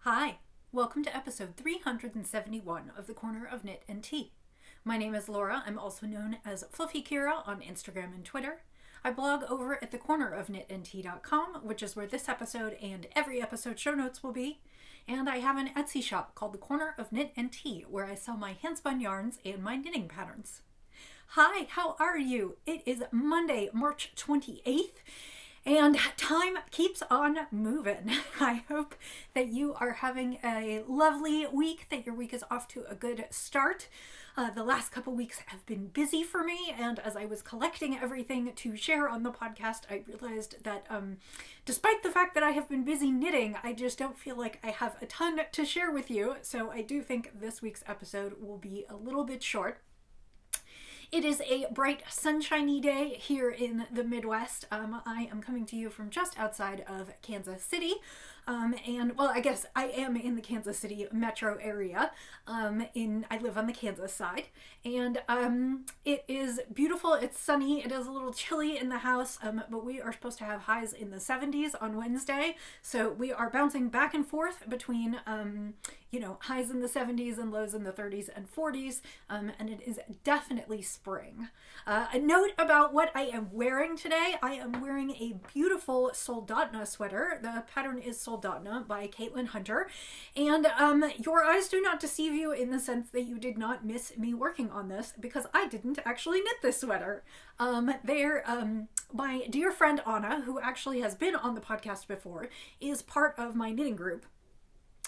Hi, welcome to episode 371 of The Corner of Knit and Tea. My name is Laura. I'm also known as Fluffy Kira on Instagram and Twitter. I blog over at thecornerofknitandtea.com, which is where this episode and every episode show notes will be. And I have an Etsy shop called The Corner of Knit and Tea, where I sell my handspun yarns and my knitting patterns. Hi, how are you? It is Monday, March 28th. And time keeps on moving. I hope that you are having a lovely week, that your week is off to a good start. The last couple weeks have been busy for me, and as I was collecting everything to share on the podcast, I realized that despite the fact that I have been busy knitting, I just don't feel like I have a ton to share with you, so I do think this week's episode will be a little bit short. It is a bright, sunshiny day here in the Midwest. I am coming to you from just outside of Kansas City. I guess I am in the Kansas City metro area. I live on the Kansas side. And it is beautiful. It's sunny. It is a little chilly in the house, but we are supposed to have highs in the 70s on Wednesday. So we are bouncing back and forth between highs in the 70s and lows in the 30s and 40s, and it is definitely spring. A note about what I am wearing today. I am wearing a beautiful Soldotna sweater. The pattern is Soldotna by Caitlin Hunter, and your eyes do not deceive you in the sense that you did not miss me working on this, because I didn't actually knit this sweater. My dear friend Anna, who actually has been on the podcast before, is part of my knitting group.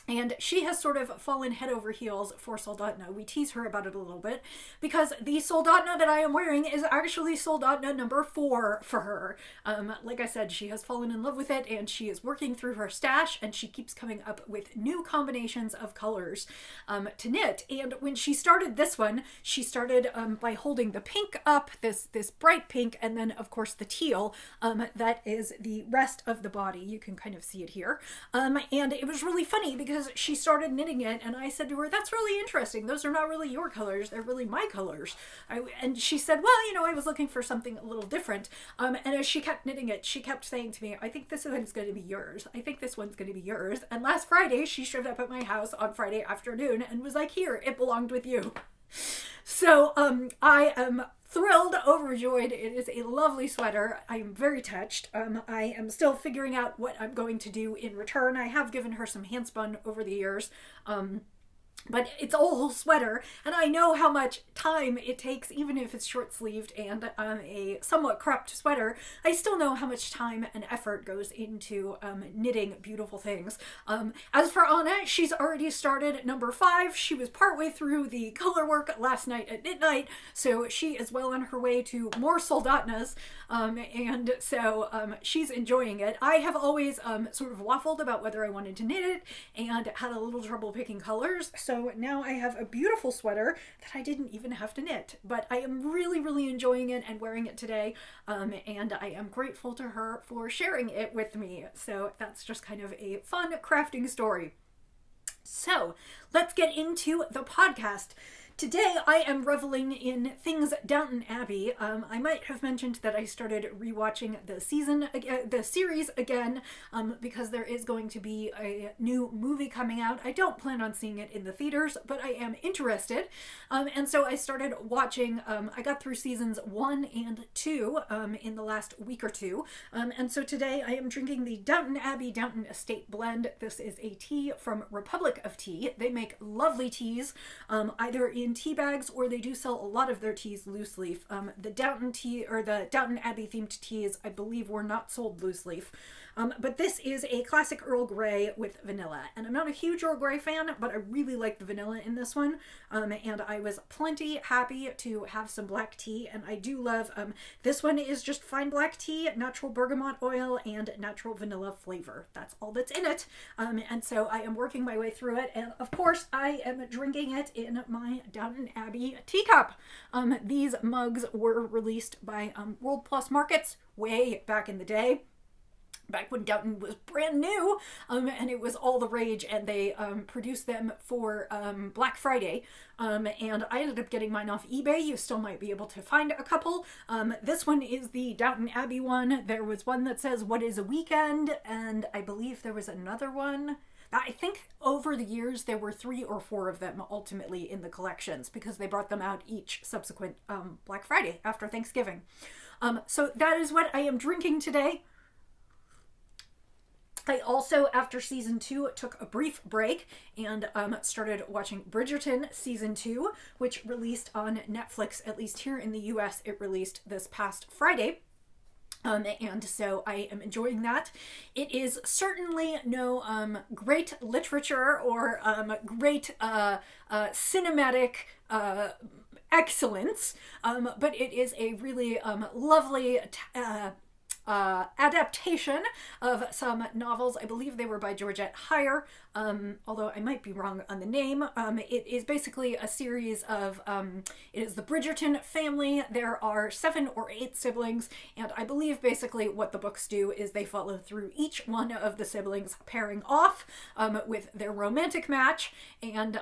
And she has sort of fallen head over heels for Soldotna. We tease her about it a little bit because the Soldotna that I am wearing is actually Soldotna number 4 for her. Like I said, she has fallen in love with it and she is working through her stash and she keeps coming up with new combinations of colors to knit. And when she started this one, she started by holding the pink up, this bright pink, and then of course the teal. That is the rest of the body. You can kind of see it here. And it was really funny because she started knitting it and I said to her, that's really interesting. Those are not really your colors. They're really my colors. And she said, well, I was looking for something a little different. And as she kept knitting it, she kept saying to me, I think this one's going to be yours. I think this one's going to be yours. And last Friday, she showed up at my house on Friday afternoon and was like, here, it belonged with you. So I am thrilled, overjoyed. It is a lovely sweater. I am very touched. I am still figuring out what I'm going to do in return. I have given her some handspun over the years. But it's a whole sweater, and I know how much time it takes, even if it's short-sleeved and a somewhat cropped sweater. I still know how much time and effort goes into knitting beautiful things. As for Anna, she's already started number 5. She was partway through the color work last night at midnight, so she is well on her way to more Soldotnas, and so she's enjoying it. I have always sort of waffled about whether I wanted to knit it and had a little trouble picking colors, so now I have a beautiful sweater that I didn't even have to knit, but I am really, really enjoying it and wearing it today, and I am grateful to her for sharing it with me. So that's just kind of a fun crafting story. So let's get into the podcast. Today I am reveling in things Downton Abbey. I might have mentioned that I started rewatching the series again, because there is going to be a new movie coming out. I don't plan on seeing it in the theaters, but I am interested. And so I started watching, I got through seasons 1 and 2 in the last week or two. And so today I am drinking the Downton Abbey Downton Estate Blend. This is a tea from Republic of Tea. They make lovely teas, either in tea bags, or they do sell a lot of their teas loose leaf. The Downton tea, or the Downton Abbey themed teas, I believe were not sold loose leaf. But this is a classic Earl Grey with vanilla. And I'm not a huge Earl Grey fan, but I really like the vanilla in this one. And I was plenty happy to have some black tea. And I do love, this one is just fine black tea, natural bergamot oil, and natural vanilla flavor. That's all that's in it. And so I am working my way through it. And of course, I am drinking it in my Downton Abbey teacup. These mugs were released by World Plus Markets way back in the day. Back when Downton was brand new, and it was all the rage, and they produced them for Black Friday, and I ended up getting mine off eBay. You still might be able to find a couple. This one is the Downton Abbey one. There was one that says, "What is a weekend?" and I believe there was another one I think over the years there were 3 or 4 of them ultimately in the collections, because they brought them out each subsequent Black Friday after Thanksgiving. So that is what I am drinking today. I also, after season 2, took a brief break and started watching Bridgerton season 2, which released on Netflix. At least here in the US, it released this past Friday. And so I am enjoying that. It is certainly no great literature or great cinematic excellence, but it is a really lovely adaptation of some novels. I believe they were by Georgette Heyer, although I might be wrong on the name. It is basically a series of, it is the Bridgerton family. There are 7 or 8 siblings, and I believe basically what the books do is they follow through each one of the siblings pairing off with their romantic match, and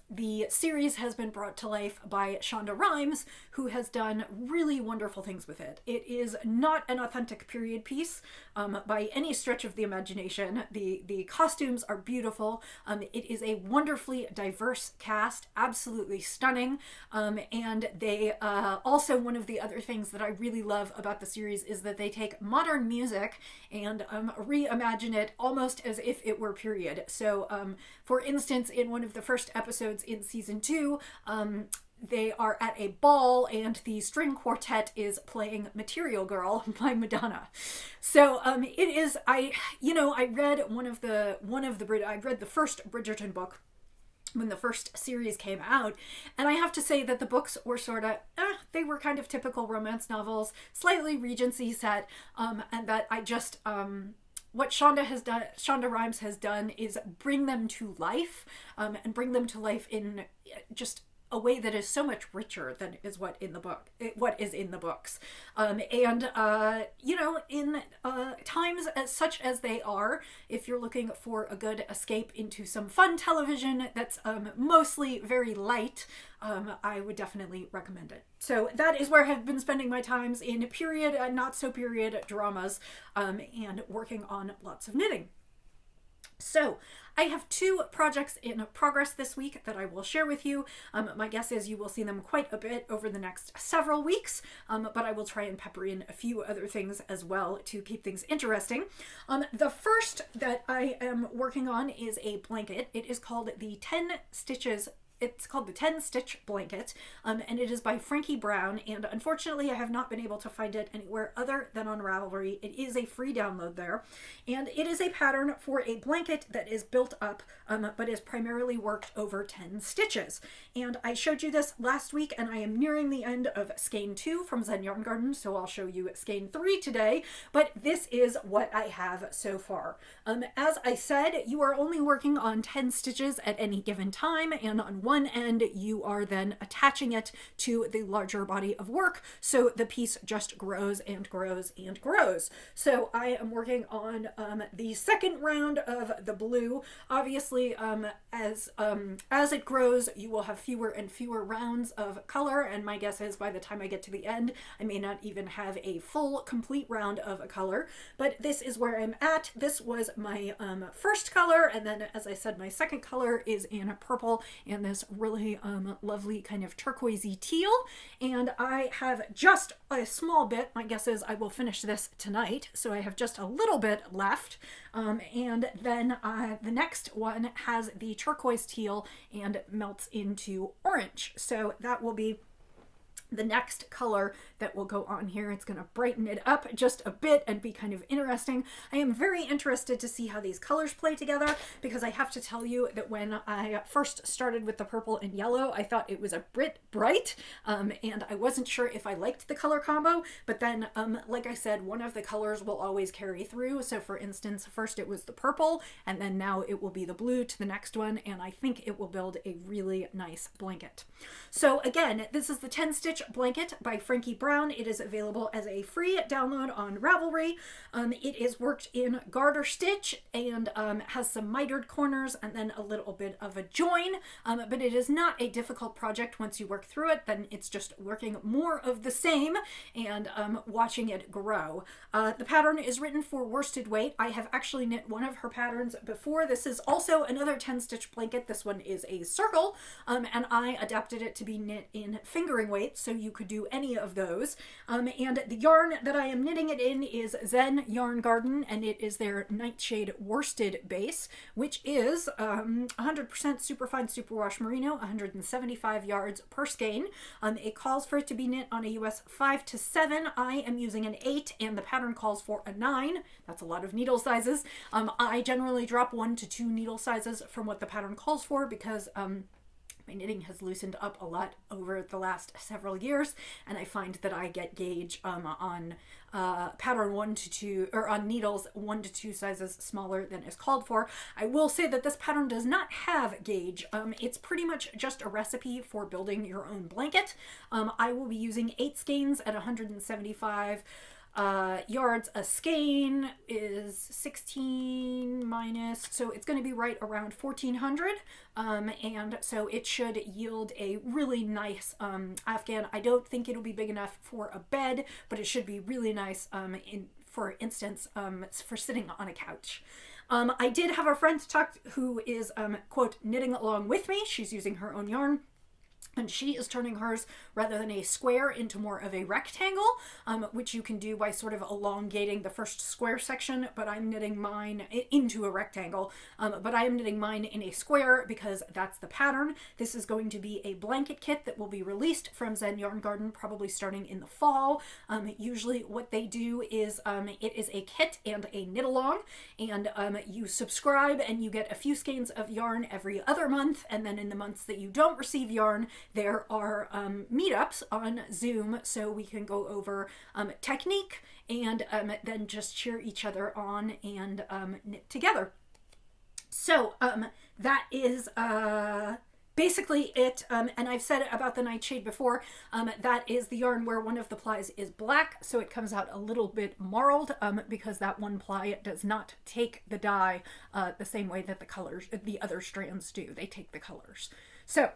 the series has been brought to life by Shonda Rhimes, who has done really wonderful things with it. It is not an authentic period piece by any stretch of the imagination. The costumes are beautiful. It is a wonderfully diverse cast, absolutely stunning. And they also, one of the other things that I really love about the series is that they take modern music and reimagine it almost as if it were period. So for instance, in one of the first episodes in season 2, they are at a ball and the string quartet is playing Material Girl by Madonna. So it is, I read I read the first Bridgerton book when the first series came out, and I have to say that the books were sort of, they were kind of typical romance novels, slightly Regency set, and that I just, what Shonda Rhimes has done is bring them to life, and bring them to life in just a way that is so much richer than is what is in the books. In times such as they are, if you're looking for a good escape into some fun television that's mostly very light, I would definitely recommend it. So that is where I've been spending my times, in period and not so period dramas, and working on lots of knitting. So I have 2 projects in progress this week that I will share with you. My guess is you will see them quite a bit over the next several weeks, but I will try and pepper in a few other things as well to keep things interesting. The first that I am working on is a blanket. It is called the 10 Stitches. It's called the 10 Stitch Blanket, and it is by Frankie Brown, and unfortunately I have not been able to find it anywhere other than on Ravelry. It is a free download there, and it is a pattern for a blanket that is built up, but is primarily worked over 10 stitches. And I showed you this last week, and I am nearing the end of skein 2 from Zen Yarn Garden, so I'll show you skein 3 today, but this is what I have so far. As I said, you are only working on 10 stitches at any given time, and on one end you are then attaching it to the larger body of work, so the piece just grows and grows and grows. So I am working on the second round of the blue. Obviously, as it grows, you will have fewer and fewer rounds of color, and my guess is by the time I get to the end, I may not even have a full complete round of a color, but this is where I'm at. This was my first color, and then, as I said, my second color is in purple and this really lovely kind of turquoisey teal, and I have just a small bit. My guess is I will finish this tonight, so I have just a little bit left, and then the next one has the turquoise teal and melts into orange, so that will be the next color that will go on here. It's going to brighten it up just a bit and be kind of interesting. I am very interested to see how these colors play together, because I have to tell you that when I first started with the purple and yellow, I thought it was a bit bright, and I wasn't sure if I liked the color combo, but then, like I said, one of the colors will always carry through. So for instance, first it was the purple, and then now it will be the blue to the next one, and I think it will build a really nice blanket. So again, this is the 10 stitch Stitch blanket by Frankie Brown. It is available as a free download on Ravelry. It is worked in garter stitch and has some mitered corners and then a little bit of a join, but it is not a difficult project once you work through it. Then it's just working more of the same and watching it grow. The pattern is written for worsted weight. I have actually knit one of her patterns before. This is also another 10-stitch blanket. This one is a circle, and I adapted it to be knit in fingering weight, so you could do any of those. And the yarn that I am knitting it in is Zen Yarn Garden, and it is their Nightshade worsted base, which is 100% superfine superwash merino, 175 yards per skein. It calls for it to be knit on a US 5 to 7. I am using an 8, and the pattern calls for a 9. That's a lot of needle sizes. I generally drop 1 to 2 needle sizes from what the pattern calls for because my knitting has loosened up a lot over the last several years, and I find that I get gauge on pattern 1 to 2, or on needles 1 to 2 sizes smaller than is called for. I will say that this pattern does not have gauge. It's pretty much just a recipe for building your own blanket. I will be using 8 skeins at 175 yards. A skein is 16 minus, so it's going to be right around 1400, and so it should yield a really nice afghan. I don't think it'll be big enough for a bed, but it should be really nice for instance for sitting on a couch. I did have a friend talk who is quote knitting along with me. She's using her own yarn, and she is turning hers, rather than a square, into more of a rectangle, which you can do by sort of elongating the first square section, but I'm knitting mine into a rectangle. But I am knitting mine in a square because that's the pattern. This is going to be a blanket kit that will be released from Zen Yarn Garden probably starting in the fall. Usually what they do is it is a kit and a knit along, and you subscribe and you get a few skeins of yarn every other month, and then in the months that you don't receive yarn, there are meetups on Zoom, so we can go over technique and then just cheer each other on and knit together. So that is basically it, and I've said about the Nightshade before. That is the yarn where one of the plies is black, so it comes out a little bit marled because that one ply does not take the dye the same way that the other strands do. They take the colors. So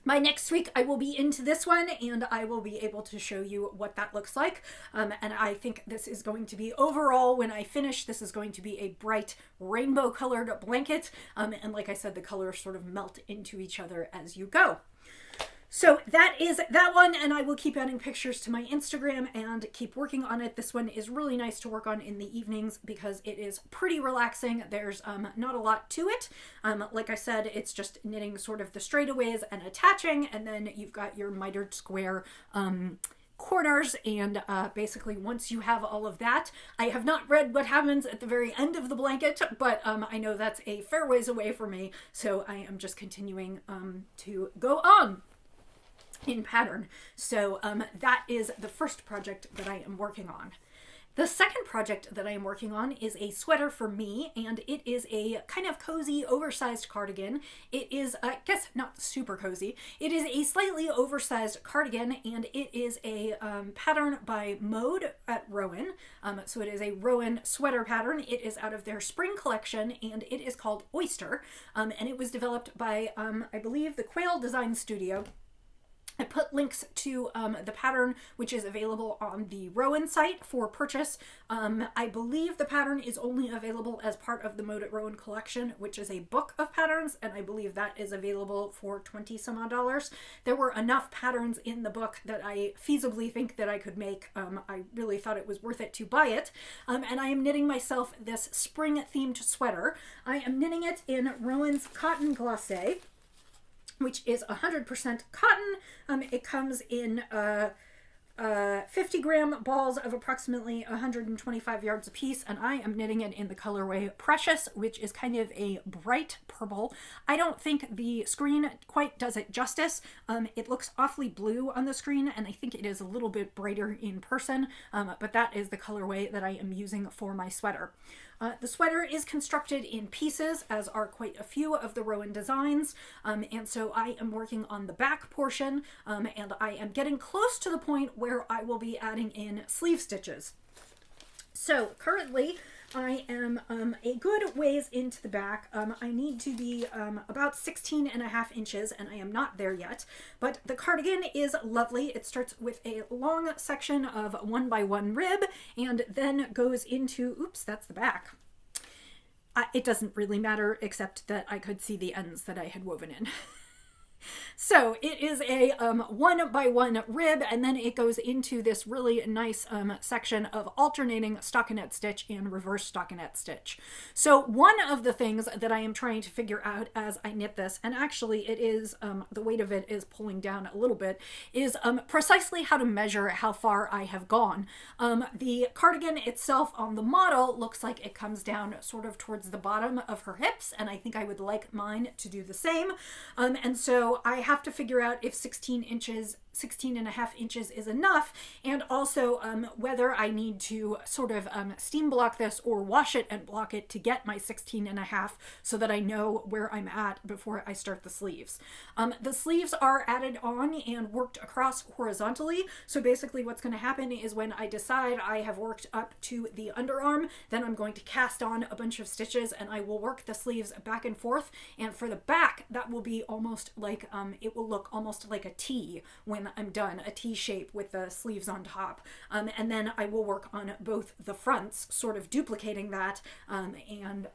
by next week, I will be into this one, and I will be able to show you what that looks like. And I think this is going to be, overall, when I finish, this is going to be a bright rainbow-colored blanket. And like I said, the colors sort of melt into each other as you go. So that is that one, and I will keep adding pictures to my Instagram and keep working on it. This one is really nice to work on in the evenings because it is pretty relaxing. There's not a lot to it. Like I said, it's just knitting sort of the straightaways and attaching, and then you've got your mitered square corners, and basically once you have all of that, I have not read what happens at the very end of the blanket, but I know that's a fair ways away for me, so I am just continuing to go on in pattern. So that is the first project that I am working on. The second project that I am working on is a sweater for me, and it is a kind of cozy, oversized cardigan. It is, I guess, not super cozy. It is a slightly oversized cardigan, and it is a pattern by Mode at Rowan. So it is a Rowan sweater pattern. It is out of their spring collection, and it is called Oyster, and it was developed by, I believe, the Quail Design Studio. I put links to the pattern, which is available on the Rowan site for purchase. I believe the pattern is only available as part of the Mode at Rowan collection, which is a book of patterns, and I believe that is available for $20 some odd. There were enough patterns in the book that I feasibly think that I could make. I really thought it was worth it to buy it, and I am knitting myself this spring-themed sweater. I am knitting it in Rowan's Cotton Glacé, which is 100% cotton. It comes in 50-gram balls of approximately 125 yards apiece, and I am knitting it in the colorway Precious, which is kind of a bright purple. I don't think the screen quite does it justice. It looks awfully blue on the screen, and I think it is a little bit brighter in person, but that is the colorway that I am using for my sweater. The sweater is constructed in pieces, as are quite a few of the Rowan designs, and so I am working on the back portion, and I am getting close to the point where I will be adding in sleeve stitches. So currently I am a good ways into the back. I need to be about 16.5 inches, and I am not there yet, but the cardigan is lovely. It starts with a long section of 1x1 rib and then goes into, oops, that's the back. It doesn't really matter, except that I could see the ends that I had woven in. So it is a 1x1 rib, and then it goes into this really nice section of alternating stockinette stitch and reverse stockinette stitch. So one of the things that I am trying to figure out as I knit this, and actually it is, the weight of it is pulling down a little bit, is precisely how to measure how far I have gone. The cardigan itself on the model looks like it comes down sort of towards the bottom of her hips, and I think I would like mine to do the same. And so I have to figure out if 16.5 inches is enough, and also whether I need to sort of steam block this or wash it and block it to get my 16.5 so that I know where I'm at before I start the sleeves. The sleeves are added on and worked across horizontally, so basically what's going to happen is when I decide I have worked up to the underarm, then I'm going to cast on a bunch of stitches and I will work the sleeves back and forth, and for the back that will be almost like it will look almost like a T when I'm done, a T shape with the sleeves on top. And then I will work on both the fronts, sort of duplicating that, and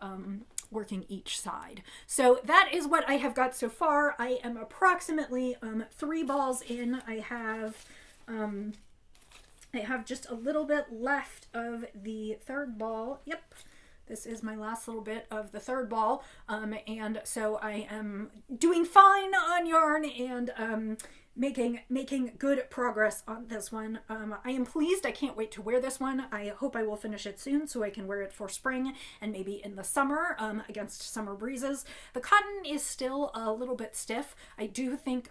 working each side. So that is what I have got so far. I am approximately 3 balls in. I have just a little bit left of the third ball. Yep. This is my last little bit of the third ball, and so I am doing fine on yarn and making good progress on this one. I am pleased. I can't wait to wear this one. I hope I will finish it soon so I can wear it for spring and maybe in the summer against summer breezes. The cotton is still a little bit stiff. I do think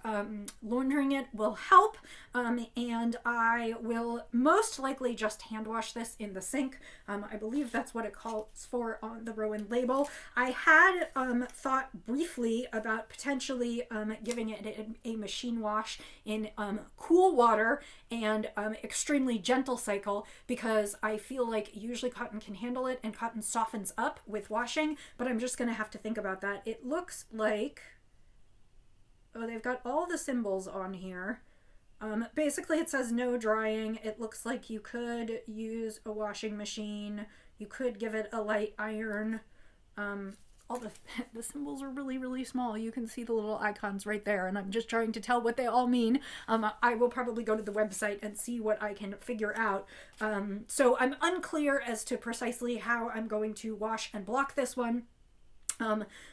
laundering it will help, and I will most likely just hand wash this in the sink. I believe that's what it calls for on the Rowan label. I had thought briefly about potentially giving it a machine wash in cool water and extremely gentle cycle, because I feel like usually cotton can handle it and cotton softens up with washing, but I'm just gonna have to think about that. It looks like, oh, they've got all the symbols on here. Basically it says no drying. It looks like you could use a washing machine, you could give it a light iron. All the symbols are really, really small. You can see the little icons right there, and I'm just trying to tell what they all mean. I will probably go to the website and see what I can figure out. So I'm unclear as to precisely how I'm going to wash and block this one.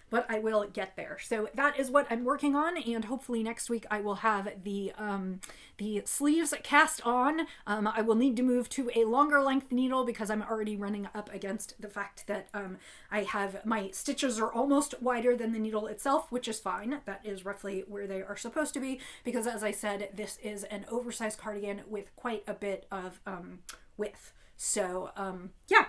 But I will get there. So that is what I'm working on, and hopefully next week I will have the sleeves cast on. I will need to move to a longer length needle because I'm already running up against the fact that I have, my stitches are almost wider than the needle itself, which is fine. That is roughly where they are supposed to be, because as I said, this is an oversized cardigan with quite a bit of width. So yeah.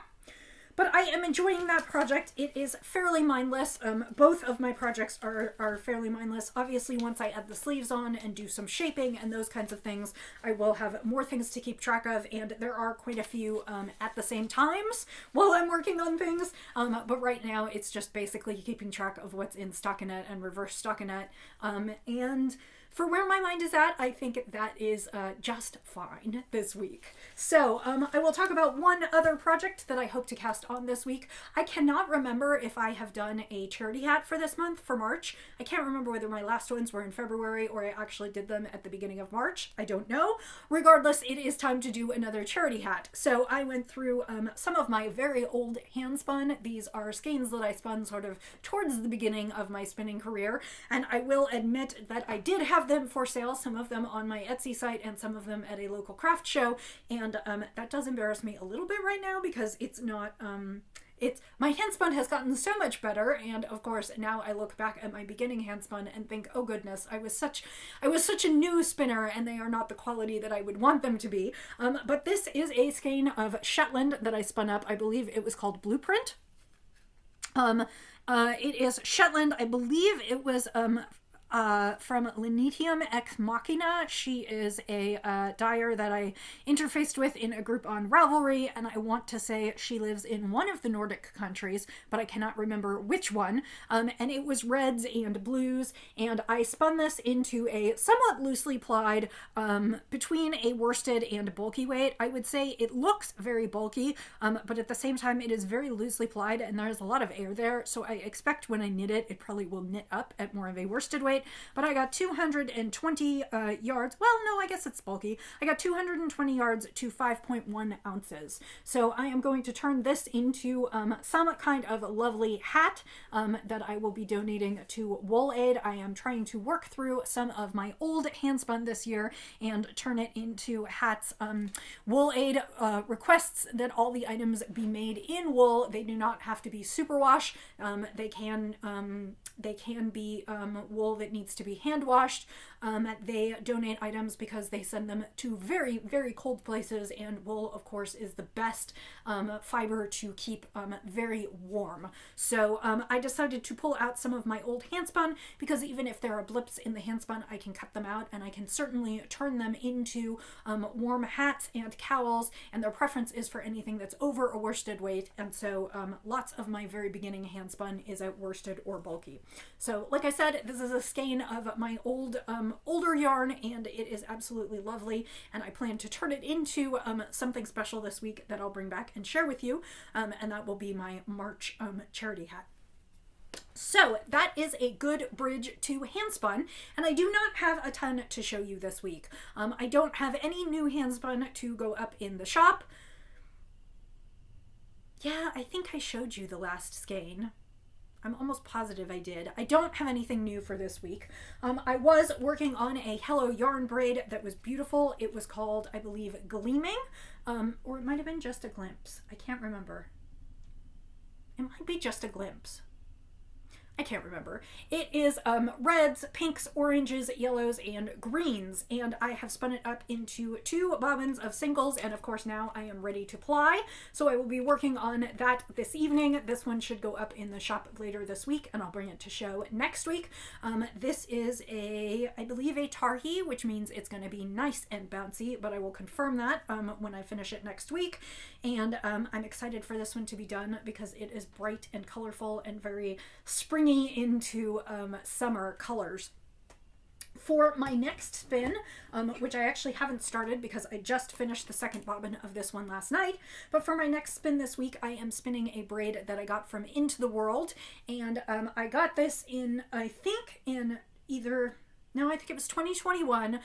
But I am enjoying that project. It is fairly mindless. Both of my projects are fairly mindless. Obviously, once I add the sleeves on and do some shaping and those kinds of things, I will have more things to keep track of, and there are quite a few at the same times while I'm working on things. But right now, it's just basically keeping track of what's in stockinette and reverse stockinette. And for where my mind is at, I think that is just fine this week. So I will talk about one other project that I hope to cast on this week. I cannot remember if I have done a charity hat for this month, for March. I can't remember whether my last ones were in February or I actually did them at the beginning of March. I don't know. Regardless, it is time to do another charity hat. So I went through some of my very old hand spun. These are skeins that I spun sort of towards the beginning of my spinning career, and I will admit that I did have them for sale, some of them on my Etsy site and some of them at a local craft show, and that does embarrass me a little bit right now because it's not my handspun has gotten so much better, and of course now I look back at my beginning handspun and think, oh goodness, I was such a new spinner, and they are not the quality that I would want them to be. But this is a skein of Shetland that I spun up. I believe it was called Blueprint. It is Shetland. I believe it was from Linetium Ex Machina. She is a dyer that I interfaced with in a group on Ravelry, and I want to say she lives in one of the Nordic countries, but I cannot remember which one. And it was reds and blues, and I spun this into a somewhat loosely plied, between a worsted and bulky weight. I would say it looks very bulky, but at the same time it is very loosely plied, and there's a lot of air there, so I expect when I knit it, it probably will knit up at more of a worsted weight. But I got 220 yards. Well, no, I guess it's bulky. I got 220 yards to 5.1 ounces. So I am going to turn this into some kind of lovely hat that I will be donating to Wool Aid. I am trying to work through some of my old handspun this year and turn it into hats. Wool Aid requests that all the items be made in wool. They do not have to be superwash. They can be wool that needs to be hand washed. They donate items because they send them to very, very cold places, and wool, of course, is the best fiber to keep very warm. So I decided to pull out some of my old handspun, because even if there are blips in the handspun, I can cut them out, and I can certainly turn them into warm hats and cowls, and their preference is for anything that's over a worsted weight, and so lots of my very beginning handspun is at worsted or bulky. So like I said, this is a skein of my older yarn, and it is absolutely lovely, and I plan to turn it into something special this week that I'll bring back and share with you, and that will be my March charity hat. So that is a good bridge to handspun, and I do not have a ton to show you this week. I don't have any new handspun to go up in the shop. Yeah, I think I showed you the last skein. I'm almost positive I did. I don't have anything new for this week. I was working on a Hello Yarn braid that was beautiful. It was called, I believe, Gleaming, or it might have been Just a Glimpse. I can't remember. It might be Just a Glimpse. I can't remember. It is reds, pinks, oranges, yellows, and greens, and I have spun it up into 2 bobbins of singles, and of course now I am ready to ply, so I will be working on that this evening. This one should go up in the shop later this week, and I'll bring it to show next week. This is I believe a Tarhi, which means it's going to be nice and bouncy, but I will confirm that when I finish it next week, and I'm excited for this one to be done because it is bright and colorful and very springy into summer colors. For my next spin, which I actually haven't started because I just finished the second bobbin of this one last night, but for my next spin this week, I am spinning a braid that I got from Into the World, and I got this in, I think it was 2021,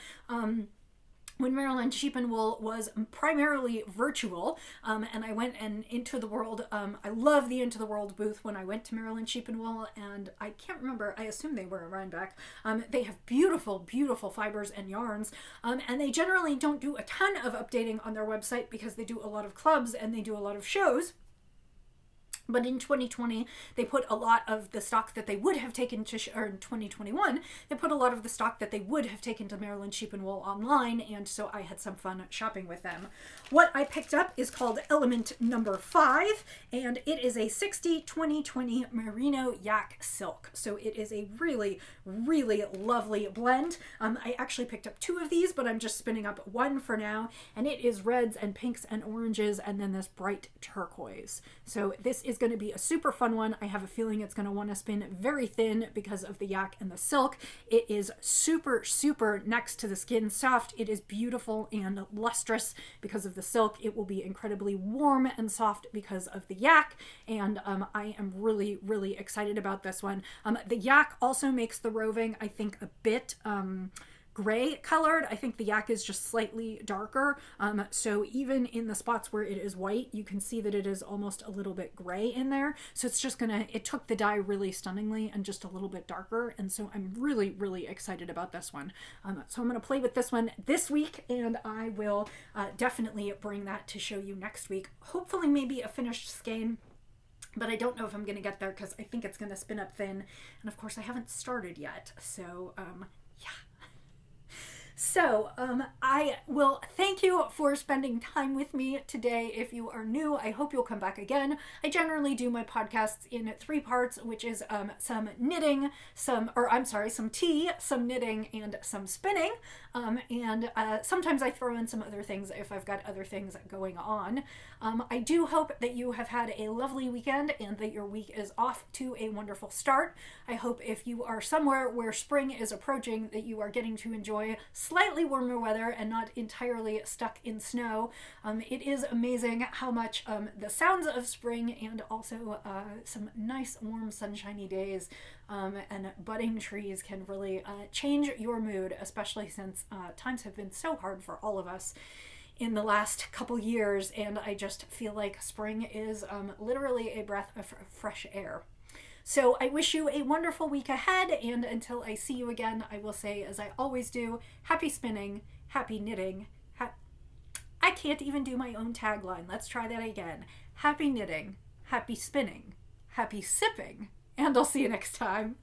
when Maryland Sheep and Wool was primarily virtual, and I went and Into the World, I love the Into the World booth when I went to Maryland Sheep and Wool, and I can't remember, I assume they were around back. They have beautiful, beautiful fibers and yarns, and they generally don't do a ton of updating on their website because they do a lot of clubs and they do a lot of shows. But in 2020, they put a lot of the stock that they would have taken to, or in 2021, they put a lot of the stock that they would have taken to Maryland Sheep and Wool online, and so I had some fun shopping with them. What I picked up is called Element Number 5, and it is a 60-20-20 merino yak silk. So it is a really, really lovely blend. I actually picked up 2 of these, but I'm just spinning up 1 for now, and it is reds and pinks and oranges, and then this bright turquoise. So this is going to be a super fun one. I have a feeling it's going to want to spin very thin because of the yak and the silk. It is super, super next to the skin soft. It is beautiful and lustrous because of the silk. It will be incredibly warm and soft because of the yak, and I am really, really excited about this one. The yak also makes the roving, I think, a bit gray colored. I think the yak is just slightly darker, so even in the spots where it is white, you can see that it is almost a little bit gray in there. So it's just it took the dye really stunningly and just a little bit darker, and so I'm really, really excited about this one. So I'm going to play with this one this week, and I will definitely bring that to show you next week. Hopefully maybe a finished skein. but I don't know if I'm going to get there because I think it's going to spin up thin. And of course I haven't started yet. So, yeah. So, I will thank you for spending time with me today. If you are new, I hope you'll come back again. I generally do my podcasts in 3 parts, which is some knitting, some tea, some knitting, and some spinning. And sometimes I throw in some other things if I've got other things going on. I do hope that you have had a lovely weekend and that your week is off to a wonderful start. I hope if you are somewhere where spring is approaching that you are getting to enjoy slightly warmer weather and not entirely stuck in snow. It is amazing how much the sounds of spring and also some nice warm sunshiny days and budding trees can really change your mood, especially since times have been so hard for all of us in the last couple years, and I just feel like spring is literally a breath of fresh air. So I wish you a wonderful week ahead, and until I see you again, I will say, as I always do, happy spinning, happy knitting. I can't even do my own tagline. Let's try that again. Happy knitting, happy spinning, happy sipping, and I'll see you next time.